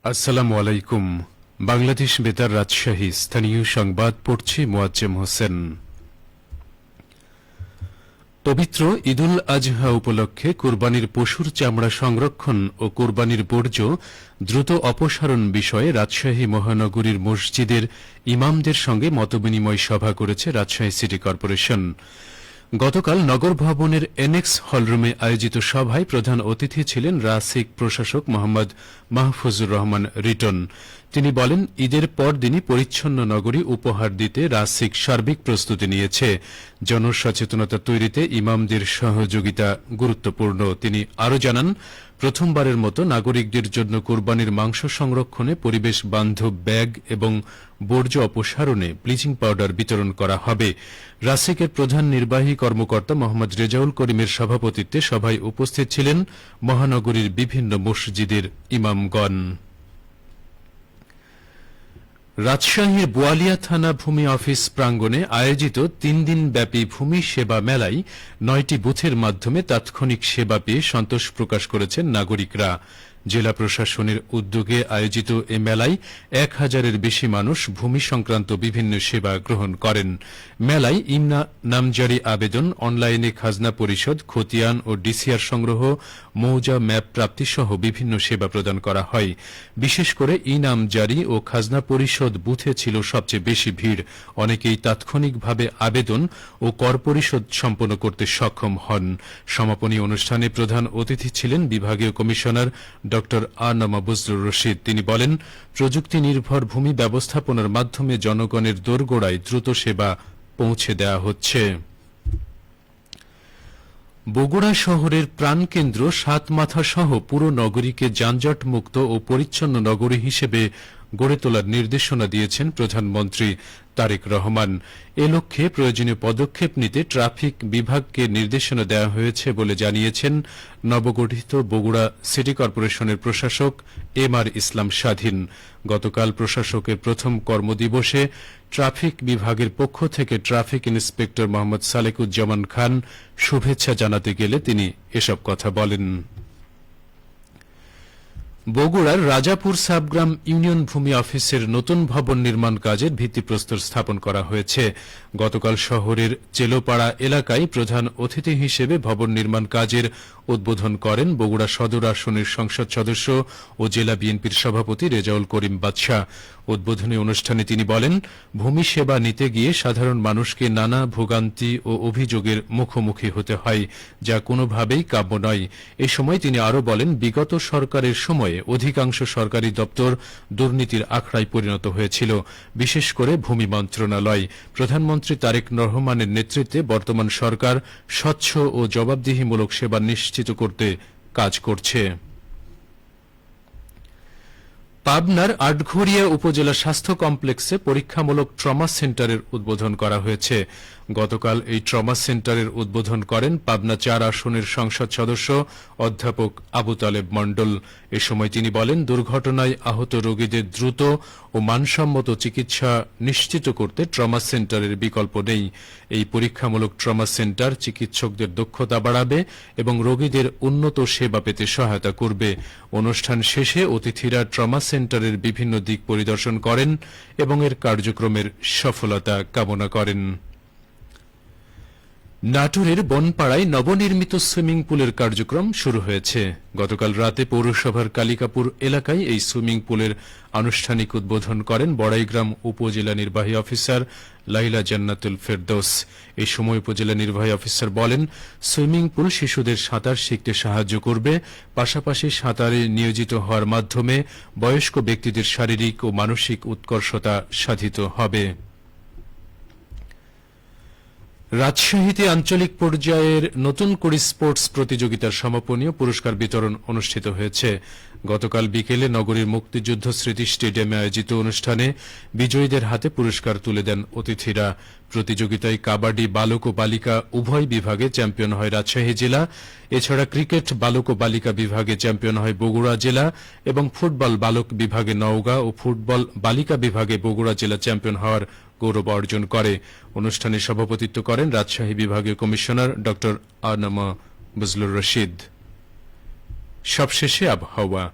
আসসালামু আলাইকুম। বাংলাদেশ বেতার রাজশাহী স্থানীয় সংবাদ পড়ছি মোয়াজ্জেম হোসেন। পবিত্র ঈদুল আজহা উপলক্ষে কুরবানির পশুর চামড়া সংরক্ষণ ও কুরবানির বর্জ্য দ্রুত অপসারণ বিষয়ে রাজশাহী মহানগরীর মসজিদের ইমামদের সঙ্গে মতবিনিময় সভা করেছে রাজশাহী সিটি কর্পোরেশন। গতকাল নগর ভবনের এনএক্স হলরুমে আয়োজিত সভায় প্রধান অতিথি ছিলেন রাসিক প্রশাসক মোহাম্মদ মাহফুজুর রহমান রিটন। তিনি বলেন, ঈদের পরদিনই পরিচ্ছন্ন নগরী উপহার দিতে রাসিক সার্বিক প্রস্তুতি নিয়েছে। জনসচেতনতা তৈরিতে ইমামদের সহযোগিতা গুরুত্বপূর্ণ। তিনি আরও জানান, প্রথমবারের মতো নাগরিকদের জন্য কোরবানির মাংস সংরক্ষণে পরিবেশ বান্ধব ব্যাগ এবং বর্জ্য অপসারণে ব্লিচিং পাউডার বিতরণ করা হবে। রাসিকের প্রধান নির্বাহী কর্মকর্তা মোহাম্মদ রেজাউল করিমের সভাপতিত্বে সভায় উপস্থিত ছিলেন মহানগরীর বিভিন্ন মসজিদের ইমামগণ। রাজশাহীর বোয়ালিয়া থানা ভূমি অফিস প্রাঙ্গণে আয়োজিত ৩ দিনব্যাপী ভূমি সেবা মেলায় ৯টি বুথের মাধ্যমে তাৎক্ষণিক সেবা পেয়ে সন্তোষ প্রকাশ করেছেন নাগরিকরা। জেলা প্রশাসনের উদ্যোগে আয়োজিত এ মেলায় ১,০০০-এর বেশি মানুষ ভূমি সংক্রান্ত বিভিন্ন সেবা গ্রহণ করেন। মেলায় ইমনা নামজারি আবেদন, অনলাইনে খাজনা পরিশোধ, খতিয়ান ও ডিসিআর সংগ্রহ, মৌজা ম্যাপ প্রাপ্তি সহ বিভিন্ন সেবা প্রদান করা হয়। বিশেষ করে ই নামজারি ও খাজনা পরিশোধ বুথে ছিল সবচেয়ে বেশি ভিড়। অনেকেই তাৎক্ষণিকভাবে আবেদন ও কর পরিশোধ সম্পন্ন করতে সক্ষম হন। সমাপনী অনুষ্ঠানে প্রধান অতিথি ছিলেন বিভাগীয় কমিশনার ড আ.ন.ম বজলুর রশিদ। তিনি বলেন, প্রযুক্তি নির্ভর ভূমি ব্যবস্থাপনার মাধ্যমে জনগণের দোরগোড়ায় দ্রুত সেবা পৌঁছে দেওয়া হচ্ছে। বগুড়া শহরের প্রাণকেন্দ্র সাতমাথা সহ পুরো নগরীকে যানজট মুক্ত ও পরিচ্ছন্ন নগরী হিসেবে গড়ে তোলার নির্দেশনা দিয়েছেন প্রধানমন্ত্রী তারেক রহমান। এ লক্ষ্যে প্রয়োজনীয় পদক্ষেপ নিতে ট্রাফিক বিভাগকে নির্দেশনা দেওয়া হয়েছে বলে জানিয়েছেন নবগঠিত বগুড়া সিটি কর্পোরেশনের প্রশাসক এম.আর. ইসলাম স্বাধীন। গতকাল প্রশাসকের প্রথম কর্মদিবসে ট্রাফিক বিভাগের পক্ষ থেকে ট্রাফিক ইন্সপেক্টর মোহাম্মদ সালেকুজ্জামান খান শুভেচ্ছা জানাতে গেলে তিনি এসব কথা বলেন। বগুড়ার রাজাপুর সাবগ্রাম ইউনিয়ন ভূমি অফিসের নতুন ভবন নির্মাণ কাজের ভিত্তিপ্রস্তর স্থাপন করা হয়েছে। গতকাল শহরের চেলোপাড়া এলাকায় প্রধান অতিথি হিসেবে ভবন নির্মাণ কাজের উদ্বোধন করেন বগুড়া সদর আসনের সংসদ সদস্য ও জেলা বিএনপির সভাপতি রেজাউল করিম বাদশা। উদ্বোধনী অনুষ্ঠানে তিনি বলেন, ভূমি সেবা নিতে গিয়ে সাধারণ মানুষকে নানা ভোগান্তি ও অভিযোগের মুখোমুখি হতে হয়, যা কোনোভাবেই কাম্য নয়। এ সময় তিনি আরও বলেন, বিগত সরকারের সময়ে অধিকাংশ সরকারি দপ্তর দুর্নীতির আখড়ায় পরিণত হয়েছিল, বিশেষ করে ভূমি মন্ত্রণালয়। প্রধানমন্ত্রী তারেক রহমানের নেতৃত্বে বর্তমান সরকার স্বচ্ছ ও জবাবদিহিমূলক সেবা নিশ্চিত করতে কাজ করছে। পাবনার আটঘরিয়া উপজেলা স্বাস্থ্য কমপ্লেক্সে পরীক্ষামূলক ট্রমা সেন্টারের উদ্বোধন করা হয়েছে। গতকাল এই ট্রমা সেন্টারের উদ্বোধন করেন পাবনা ৪ আসনের সংসদ সদস্য অধ্যাপক আবু তালেব মণ্ডল। এ সময় তিনি বলেন, দুর্ঘটনায় আহত রোগীদের দ্রুত ও মানসম্মত চিকিৎসা নিশ্চিত করতে ট্রমা সেন্টারের বিকল্প নেই। এই পরীক্ষামূলক ট্রমা সেন্টার চিকিৎসকদের দক্ষতা বাড়াবে এবং রোগীদের উন্নত সেবা পেতে সহায়তা করবে। অনুষ্ঠান শেষে অতিথিরা ট্রমা সেন্টারের বিভিন্ন দিক পরিদর্শন করেন এবং এর কার্যক্রমের সফলতা কামনা করেন। নাটোরের বনপাড়ায় নবনির্মিত সুইমিং পুলের কার্যক্রম শুরু হয়েছে। গতকাল রাতে পৌরসভার কালিকাপুর এলাকায় এই সুইমিং পুলের আনুষ্ঠানিক উদ্বোধন করেন বড়াইগ্রাম উপজেলা নির্বাহী অফিসার লাইলা জান্নাতুল ফেরদৌস। এই সময় উপজেলা নির্বাহী অফিসার বলেন, সুইমিং পুল শিশুদের সাঁতার শিখতে সাহায্য করবে, পাশাপাশি সাঁতারে নিয়োজিত হওয়ার মাধ্যমে বয়স্ক ব্যক্তিদের শারীরিক ও মানসিক উৎকর্ষতা সাধিত হবে। রাজশাহীতে আঞ্চলিক পর্যায়ের নতুন কুড়ি স্পোর্টস প্রতিযোগিতার সমাপনী ও পুরস্কার বিতরণ অনুষ্ঠিত হয়েছে। গতকাল বিকেলে নগরীর মুক্তিযুদ্ধ স্মৃতি স্টেডিয়ামে আয়োজিত অনুষ্ঠানে বিজয়ীদের হাতে পুরস্কার তুলে দেন অতিথিরা। প্রতিযোগিতায় কাবাডি বালক ও বালিকা উভয় বিভাগে চ্যাম্পিয়ন হয় রাজশাহী জেলা। এছাড়া ক্রিকেট বালক ও বালিকা বিভাগে চ্যাম্পিয়ন হয় বগুড়া জেলা এবং ফুটবল বালক বিভাগে নওগাঁ ও ফুটবল বালিকা বিভাগে বগুড়া জেলা চ্যাম্পিয়ন হওয়ার গৌরব অর্জন করে। অনুষ্ঠানে সভাপতিত্ব করেন রাজশাহী বিভাগীয় কমিশনার ড আ.ন.ম বজলুর রশিদ। সবশেষে আবহাওয়া।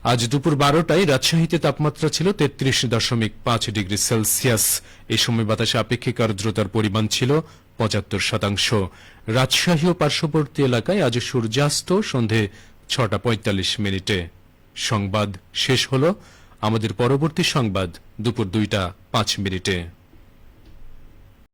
আজ দুপুর 12টায় রাজশাহীতে তাপমাত্রা ছিল 33.5 ডিগ্রি সেলসিয়াস। এই সময় বাতাসে আপেক্ষিক আর্দ্রতার পরিমাণ ছিল 75%। রাজশাহী ও পার্শ্ববর্তী এলাকায় আজ সূর্যাস্ত সন্ধে 6:45 সংবাদ শেষ হল। আমাদের পরবর্তী সংবাদ দুপুর 2:05।